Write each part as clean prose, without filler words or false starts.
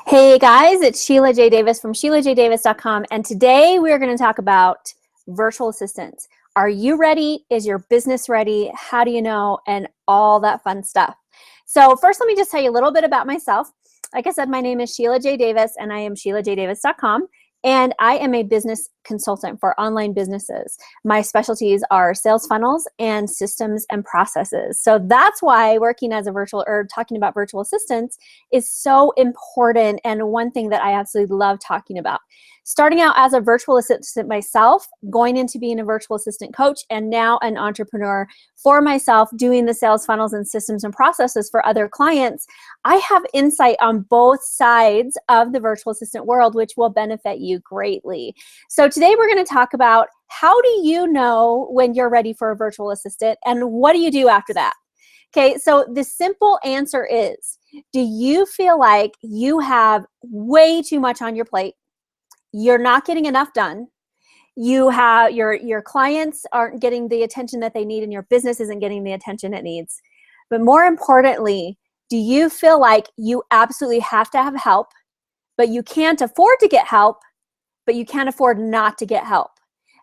Hey guys, it's Sheila J. Davis from SheilaJDavis.com, and today we're going to talk about virtual assistants. Are you ready? Is your business ready? How do you know? And all that fun stuff. So first, let me just tell you a little bit about myself. Like I said, my name is Sheila J. Davis, and I am SheilaJDavis.com, and I am a business consultant for online businesses. My specialties are sales funnels and systems and processes. So that's why working as a talking about virtual assistants is so important, and one thing that I absolutely love talking about. Starting out as a virtual assistant myself, going into being a virtual assistant coach, and now an entrepreneur for myself doing the sales funnels and systems and processes for other clients, I have insight on both sides of the virtual assistant world, which will benefit you greatly. So today we're going to talk about how do you know when you're ready for a virtual assistant, and what do you do after that? Okay, so the simple answer is, do you feel like you have way too much on your plate? You're not getting enough done. You have your clients aren't getting the attention that they need, and your business isn't getting the attention it needs. But more importantly, do you feel like you absolutely have to have help, but you can't afford to get help, but you can't afford not to get help?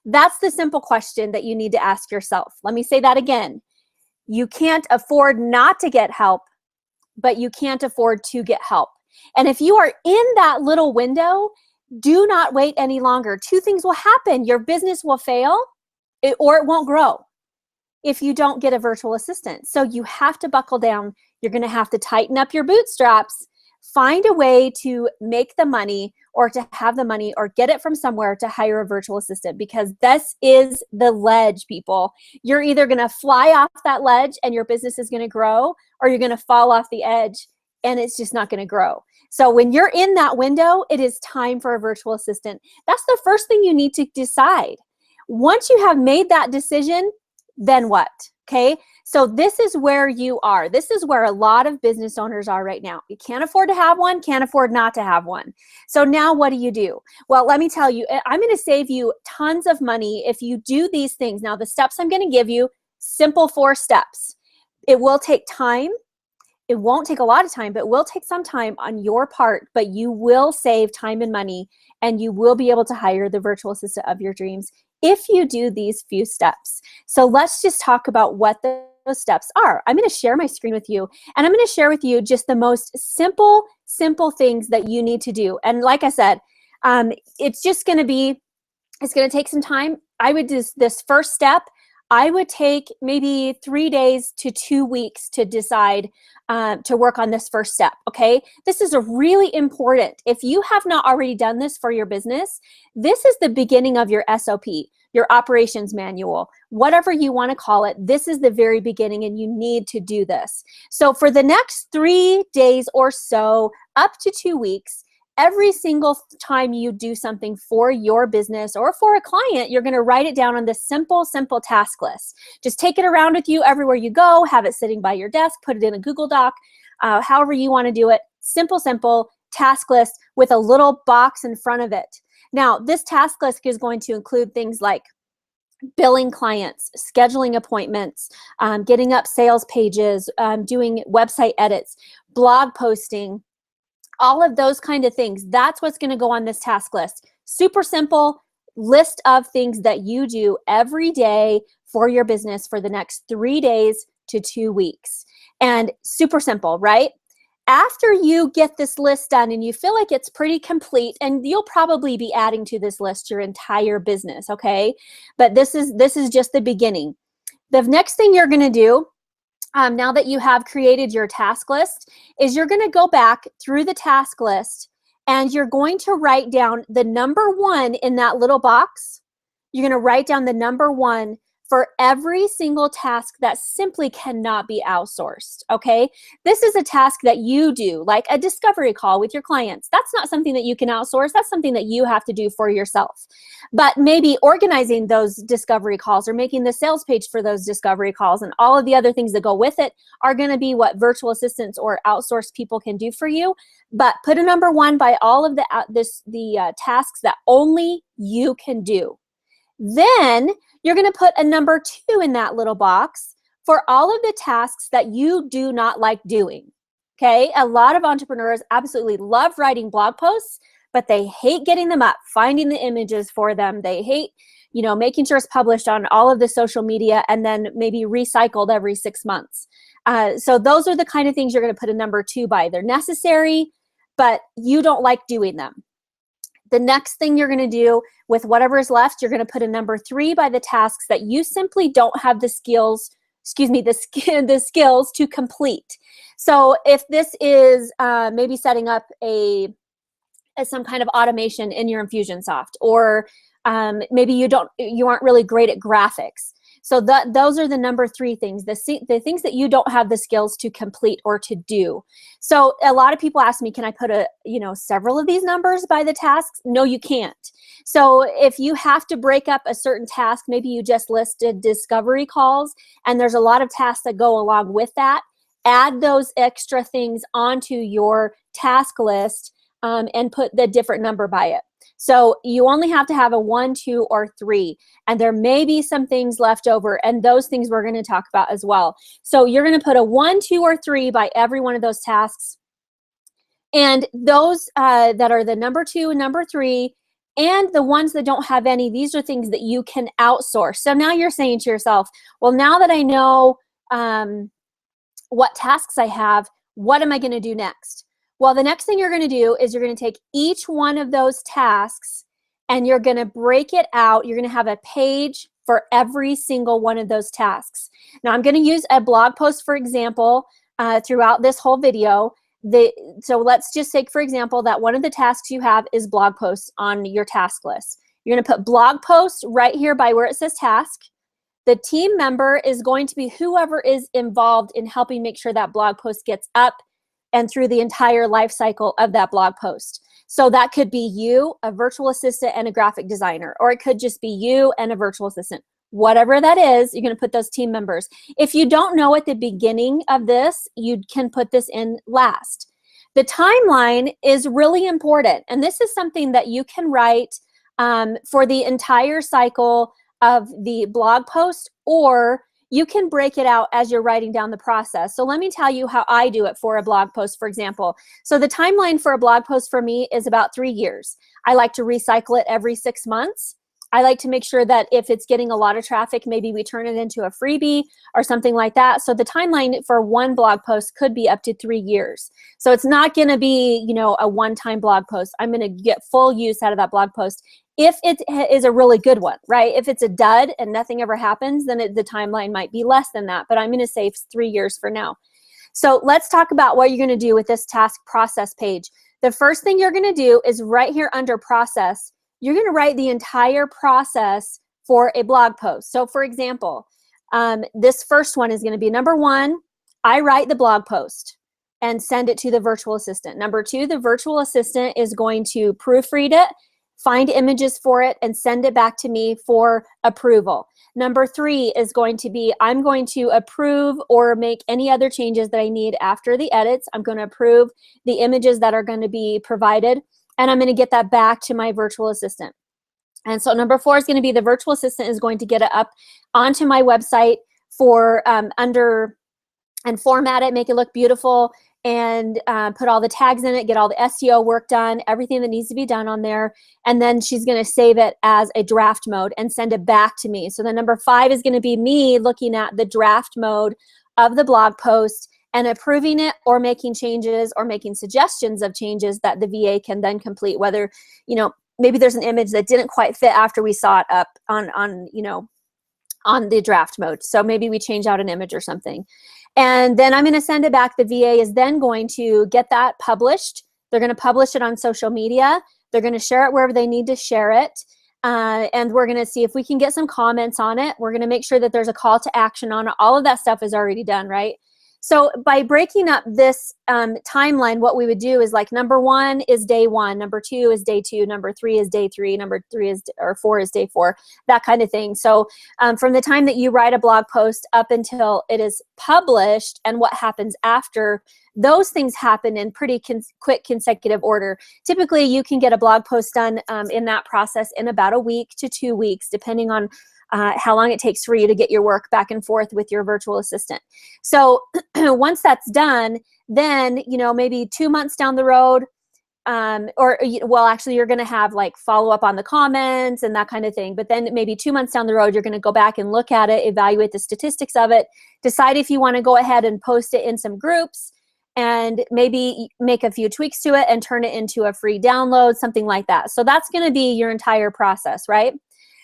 That's the simple question that you need to ask yourself. Let me say that again. You can't afford not to get help, but you can't afford to get help. And if you are in that little window, do not wait any longer. Two things will happen. Your business will fail, or it won't grow if you don't get a virtual assistant. So you have to buckle down. You're going to have to tighten up your bootstraps, find a way to make the money, or to have the money, or get it from somewhere to hire a virtual assistant, because this is the ledge, people. You're either going to fly off that ledge and your business is going to grow, or you're going to fall off the edge and it's just not going to grow. So when you're in that window, it is time for a virtual assistant. That's the first thing you need to decide. Once you have made that decision, then what? Okay, so this is where you are. This is where a lot of business owners are right now. You can't afford to have one, can't afford not to have one. So now what do you do? Well, let me tell you, I'm going to save you tons of money if you do these things. Now, the steps I'm going to give you, simple 4 steps. It will take time. It won't take a lot of time, but it will take some time on your part, but you will save time and money, and you will be able to hire the virtual assistant of your dreams if you do these few steps. So let's just talk about what those steps are. I'm going to share my screen with you, and I'm going to share with you just the most simple things that you need to do. And like I said, it's going to take some time. I would do this first step. I would take maybe 3 days to 2 weeks to decide to work on this first step, okay? This is really important. If you have not already done this for your business, this is the beginning of your SOP, your operations manual, whatever you want to call it. This is the very beginning, and you need to do this. So for the next 3 days or so, up to 2 weeks, every single time you do something for your business or for a client, you're going to write it down on this simple task list. Just take it around with you everywhere you go, have it sitting by your desk, put it in a Google Doc, however you want to do it. Simple task list with a little box in front of it. Now, this task list is going to include things like billing clients, scheduling appointments, getting up sales pages, doing website edits, blog posting, all of those kind of things. That's what's going to go on this task list. Super simple list of things that you do every day for your business for the next 3 days to 2 weeks. And super simple, right? After you get this list done and you feel like it's pretty complete, and you'll probably be adding to this list your entire business, okay? But this is just the beginning. The next thing you're going to do, now that you have created your task list, is you're going to go back through the task list, and you're going to write down the number 1 in that little box. You're going to write down the number 1 for every single task that simply cannot be outsourced, okay? This is a task that you do, like a discovery call with your clients. That's not something that you can outsource. That's something that you have to do for yourself. But maybe organizing those discovery calls, or making the sales page for those discovery calls, and all of the other things that go with it are going to be what virtual assistants or outsourced people can do for you. But put a number 1 by all of the tasks that only you can do. Then you're going to put a number 2 in that little box for all of the tasks that you do not like doing. Okay, a lot of entrepreneurs absolutely love writing blog posts, but they hate getting them up, finding the images for them. They hate, making sure it's published on all of the social media and then maybe recycled every 6 months. So those are the kind of things you're going to put a number 2 by. They're necessary, but you don't like doing them. The next thing you're going to do with whatever is left, you're going to put a number 3 by the tasks that you simply don't have the skills, the skills to complete. So if this is maybe setting up some kind of automation in your Infusionsoft, or maybe you aren't really great at graphics. So those are the number 3 things, the things that you don't have the skills to complete or to do. So a lot of people ask me, can I put several of these numbers by the tasks? No, you can't. So if you have to break up a certain task, maybe you just listed discovery calls and there's a lot of tasks that go along with that, add those extra things onto your task list and put the different number by it. So you only have to have a 1, 2, or 3, and there may be some things left over, and those things we're going to talk about as well. So you're going to put a 1, 2, or 3 by every one of those tasks, and those that are the number 2 and number 3, and the ones that don't have any, these are things that you can outsource. So now you're saying to yourself, well, now that I know what tasks I have, what am I going to do next? Well, the next thing you're going to do is you're going to take each one of those tasks and you're going to break it out. You're going to have a page for every single one of those tasks. Now, I'm going to use a blog post, for example, throughout this whole video. So let's just take, for example, that one of the tasks you have is blog posts on your task list. You're going to put blog post right here by where it says task. The team member is going to be whoever is involved in helping make sure that blog post gets up and through the entire life cycle of that blog post. So that could be you, a virtual assistant, and a graphic designer, or it could just be you and a virtual assistant. Whatever that is, you're going to put those team members. If you don't know at the beginning of this, you can put this in last. The timeline is really important, and this is something that you can write for the entire cycle of the blog post, or you can break it out as you're writing down the process. So let me tell you how I do it for a blog post, for example. So the timeline for a blog post for me is about 3 years. I like to recycle it every 6 months. I like to make sure that if it's getting a lot of traffic, maybe we turn it into a freebie or something like that. So the timeline for one blog post could be up to 3 years. So it's not going to be, a one-time blog post. I'm going to get full use out of that blog post. If it is a really good one, right? If it's a dud and nothing ever happens, then the timeline might be less than that, but I'm going to say 3 years for now. So let's talk about what you're going to do with this task process page. The first thing you're going to do is right here under process, you're going to write the entire process for a blog post. So for example, this first one is going to be number 1, I write the blog post and send it to the virtual assistant. Number 2, the virtual assistant is going to proofread it, find images for it, and send it back to me for approval. Number 3 is going to be, I'm going to approve or make any other changes that I need after the edits. I'm going to approve the images that are going to be provided, and I'm going to get that back to my virtual assistant. And so number 4 is going to be the virtual assistant is going to get it up onto my website for and format it, make it look beautiful, and put all the tags in it, get all the SEO work done, everything that needs to be done on there. And then she's going to save it as a draft mode and send it back to me. So then number 5 is going to be me looking at the draft mode of the blog post and approving it or making changes or making suggestions of changes that the VA can then complete, whether, maybe there's an image that didn't quite fit after we saw it up on the draft mode. So maybe we change out an image or something. And then I'm going to send it back. The VA is then going to get that published. They're going to publish it on social media. They're going to share it wherever they need to share it. And we're going to see if we can get some comments on it. We're going to make sure that there's a call to action on it. All of that stuff is already done, right? So by breaking up this timeline, what we would do is like number 1 is day 1, number 2 is day 2, number 3 is day 3, number 4 is day 4, that kind of thing. So from the time that you write a blog post up until it is published and what happens after, those things happen in pretty quick consecutive order. Typically, you can get a blog post done in that process in about a week to 2 weeks, depending on how long it takes for you to get your work back and forth with your virtual assistant. So once that's done, then, maybe 2 months down the road, well, actually you're going to have like follow up on the comments and that kind of thing. But then maybe 2 months down the road, you're going to go back and look at it, evaluate the statistics of it, decide if you want to go ahead and post it in some groups, and maybe make a few tweaks to it and turn it into a free download, something like that. So that's going to be your entire process, right?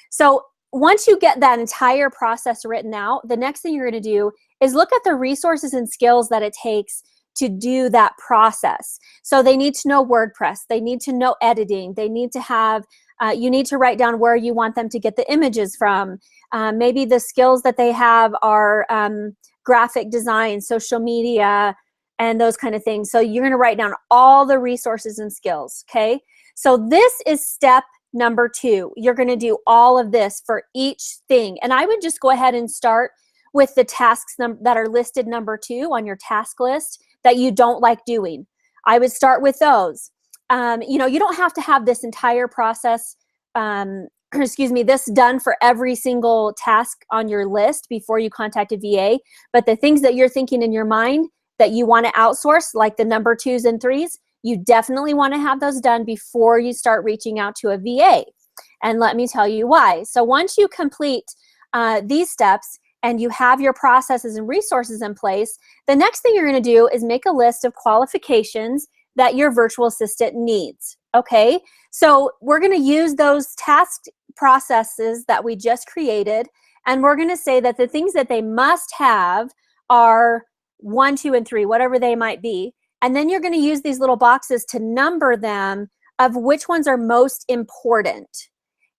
So once you get that entire process written out, the next thing you're going to do is look at the resources and skills that it takes to do that process. So they need to know WordPress, they need to know editing, they need to have, you need to write down where you want them to get the images from. Maybe the skills that they have are graphic design, social media, and those kind of things. So you're going to write down all the resources and skills, okay? So this is step number 2. You're going to do all of this for each thing. And I would just go ahead and start with the tasks that are listed number 2 on your task list that you don't like doing. I would start with those. You don't have to have this entire process, this done for every single task on your list before you contact a VA. But the things that you're thinking in your mind that you want to outsource, like the number 2s and 3s, you definitely want to have those done before you start reaching out to a VA. And let me tell you why. So once you complete these steps and you have your processes and resources in place, the next thing you're going to do is make a list of qualifications that your virtual assistant needs. Okay, so we're going to use those task processes that we just created, and we're going to say that the things that they must have are 1, 2, and 3, whatever they might be. And then you're going to use these little boxes to number them of which ones are most important.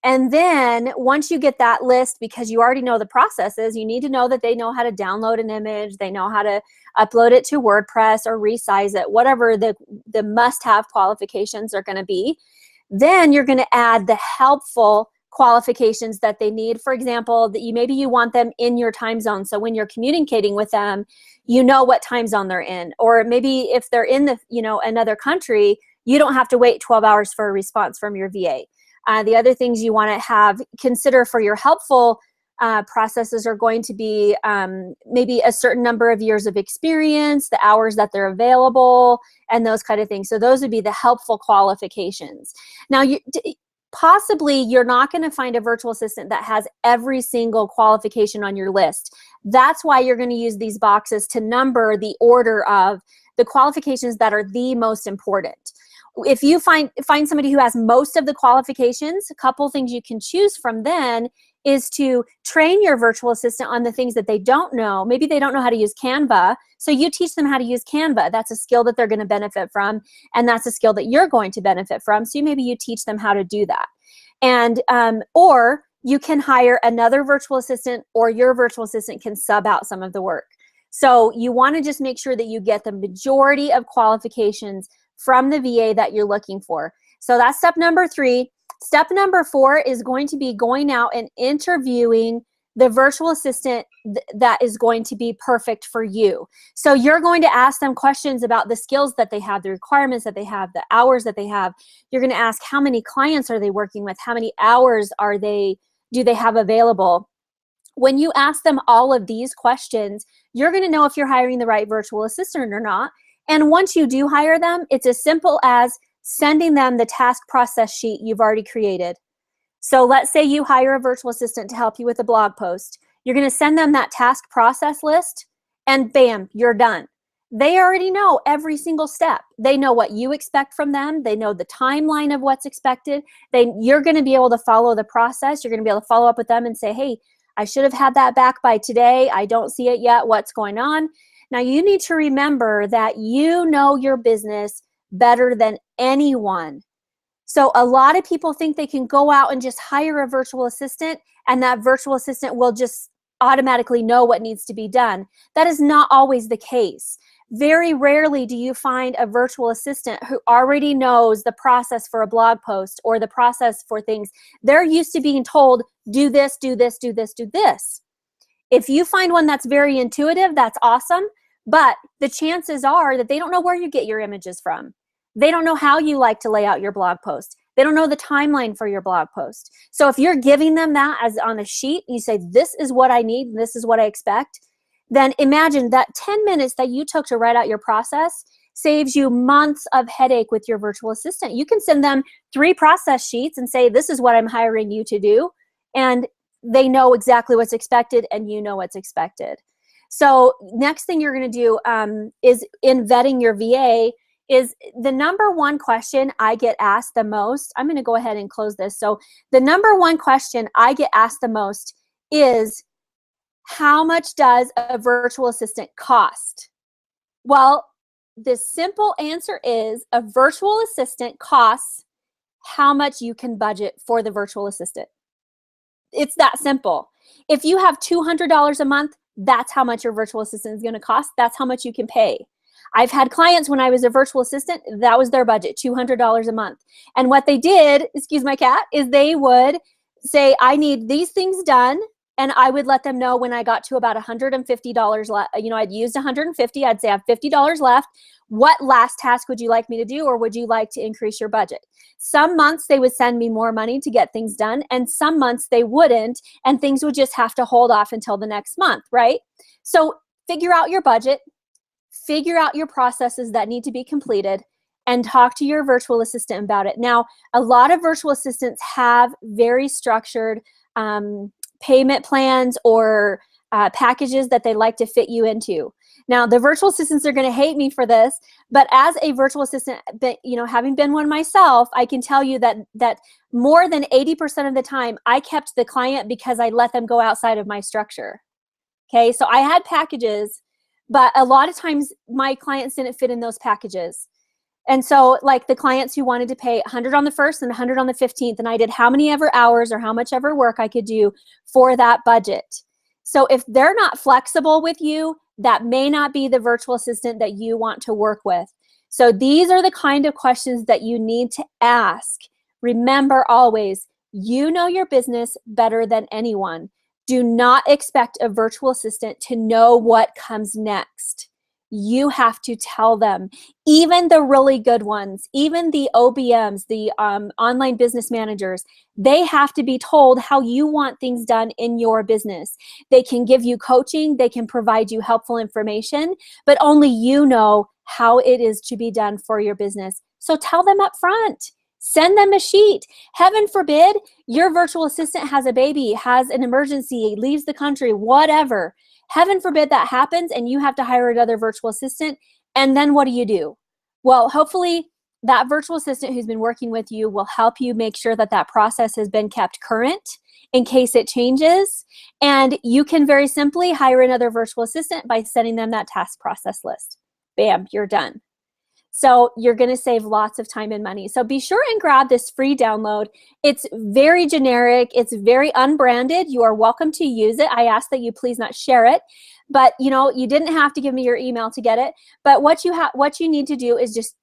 And then once you get that list, because you already know the processes, you need to know that they know how to download an image, they know how to upload it to WordPress or resize it, whatever the must-have qualifications are going to be. Then you're going to add the helpful qualifications that they need. For example, that maybe you want them in your time zone. So when you're communicating with them, you know what time zone they're in. Or maybe if they're in another country, you don't have to wait 12 hours for a response from your VA. The other things you want to consider for your helpful processes are going to be maybe a certain number of years of experience, the hours that they're available, and those kind of things. So those would be the helpful qualifications. Now, possibly you're not going to find a virtual assistant that has every single qualification on your list. That's why you're going to use these boxes to number the order of the qualifications that are the most important. If you find somebody who has most of the qualifications, a couple things you can choose from then is to train your virtual assistant on the things that they don't know. Maybe they don't know how to use Canva, so you teach them how to use Canva. That's a skill that they're going to benefit from, and that's a skill that you're going to benefit from. So maybe you teach them how to do that. And or you can hire another virtual assistant, or your virtual assistant can sub out some of the work. So you want to just make sure that you get the majority of qualifications from the VA that you're looking for. So that's step number 3. Step number 4 is going to be going out and interviewing the virtual assistant that is going to be perfect for you. So you're going to ask them questions about the skills that they have, the requirements that they have, the hours that they have. You're going to ask how many clients are they working with, how many hours do they have available. When you ask them all of these questions, you're going to know if you're hiring the right virtual assistant or not. And once you do hire them, it's as simple as sending them the task process sheet you've already created. So let's say you hire a virtual assistant to help you with a blog post. You're going to send them that task process list, and bam, you're done. They already know every single step. They know what you expect from them. They know the timeline of what's expected. You're going to be able to follow the process. You're going to be able to follow up with them and say, hey, I should have had that back by today. I don't see it yet. What's going on? Now, you need to remember that you know your business better than anyone. So a lot of people think they can go out and just hire a virtual assistant, and that virtual assistant will just automatically know what needs to be done. That is not always the case. Very rarely do you find a virtual assistant who already knows the process for a blog post or the process for things. They're used to being told, do this, do this, do this, do this. If you find one that's very intuitive, that's awesome. But the chances are that they don't know where you get your images from. They don't know how you like to lay out your blog post. They don't know the timeline for your blog post. So if you're giving them that as on a sheet, you say, this is what I need, this is what I expect, then imagine that 10 minutes that you took to write out your process saves you months of headache with your virtual assistant. You can send them 3 process sheets and say, this is what I'm hiring you to do. And they know exactly what's expected, and you know what's expected. So next thing you're going to do is in vetting your VA is the number one question I get asked the most. I'm going to go ahead and close this. So the number one question I get asked the most is, how much does a virtual assistant cost? Well, the simple answer is a virtual assistant costs how much you can budget for the virtual assistant. It's that simple. If you have $200 a month, that's how much your virtual assistant is going to cost. That's how much you can pay. I've had clients when I was a virtual assistant, that was their budget, $200 a month. And what they did, excuse my cat, is they would say, I need these things done. And I would let them know when I got to about $150 left. You know, I'd used $150. I'd say I have $50 left. What last task would you like me to do, or would you like to increase your budget? Some months they would send me more money to get things done, and some months they wouldn't, and things would just have to hold off until the next month, right? So figure out your budget, figure out your processes that need to be completed, and talk to your virtual assistant about it. Now, a lot of virtual assistants have very structured payment plans or packages that they like to fit you into. Now, the virtual assistants are going to hate me for this, but as a virtual assistant, you know, having been one myself, I can tell you that more than 80% of the time, I kept the client because I let them go outside of my structure. Okay, so I had packages, but a lot of times my clients didn't fit in those packages. And so like the clients who wanted to pay 100 on the 1st and 100 on the 15th, and I did how many ever hours or how much ever work I could do for that budget. So if they're not flexible with you, that may not be the virtual assistant that you want to work with. So these are the kind of questions that you need to ask. Remember always, you know your business better than anyone. Do not expect a virtual assistant to know what comes next. You have to tell them. Even the really good ones, even the OBMs, the online business managers, they have to be told how you want things done in your business. They can give you coaching, they can provide you helpful information, but only you know how it is to be done for your business. So tell them up front. Send them a sheet. Heaven forbid your virtual assistant has a baby, has an emergency, leaves the country, whatever. Heaven forbid that happens and you have to hire another virtual assistant. And then what do? Well, hopefully that virtual assistant who's been working with you will help you make sure that that process has been kept current in case it changes. And you can very simply hire another virtual assistant by sending them that task process list. Bam, you're done. So you're going to save lots of time and money. So be sure and grab this free download. It's very generic. It's very unbranded. You are welcome to use it. I ask that you please not share it. But you know, you didn't have to give me your email to get it. But what you need to do is just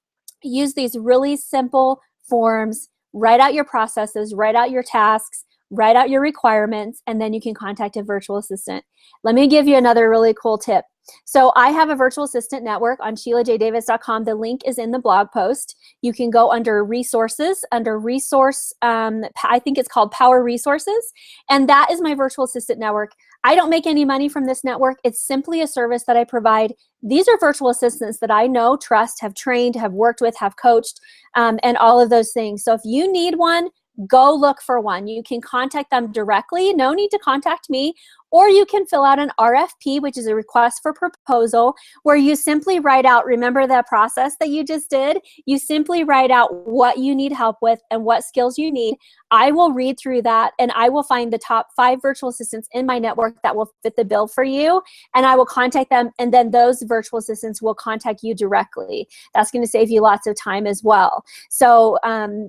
use these really simple forms, write out your processes, write out your tasks, write out your requirements, and then you can contact a virtual assistant. Let me give you another really cool tip. So I have a virtual assistant network on SheilaJDavis.com. The link is in the blog post. You can go under resources, under resource, I think it's called Power Resources. And that is my virtual assistant network. I don't make any money from this network. It's simply a service that I provide. These are virtual assistants that I know, trust, have trained, have worked with, have coached, and all of those things. So if you need one, go look for one. You can contact them directly. No need to contact me. Or you can fill out an RFP, which is a request for proposal, where you simply write out, remember that process that you just did? You simply write out what you need help with and what skills you need. I will read through that and I will find the top 5 virtual assistants in my network that will fit the bill for you, and I will contact them, and then those virtual assistants will contact you directly. That's going to save you lots of time as well. So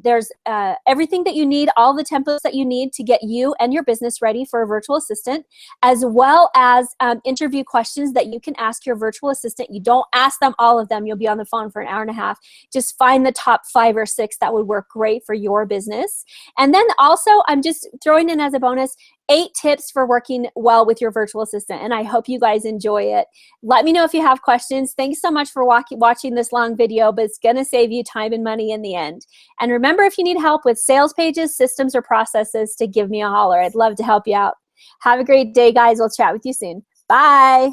there's everything that you need, all the templates that you need to get you and your business ready for a virtual assistant, as well as interview questions that you can ask your virtual assistant. You don't ask them all of them. You'll be on the phone for an hour and a half. Just find the top 5 or 6 that would work great for your business. And then also, I'm just throwing in as a bonus 8 tips for working well with your virtual assistant, and I hope you guys enjoy it. Let me know if you have questions. Thanks so much for watching this long video, but it's going to save you time and money in the end. And remember, if you need help with sales pages, systems, or processes, to give me a holler. I'd love to help you out. Have a great day, guys. We'll chat with you soon. Bye.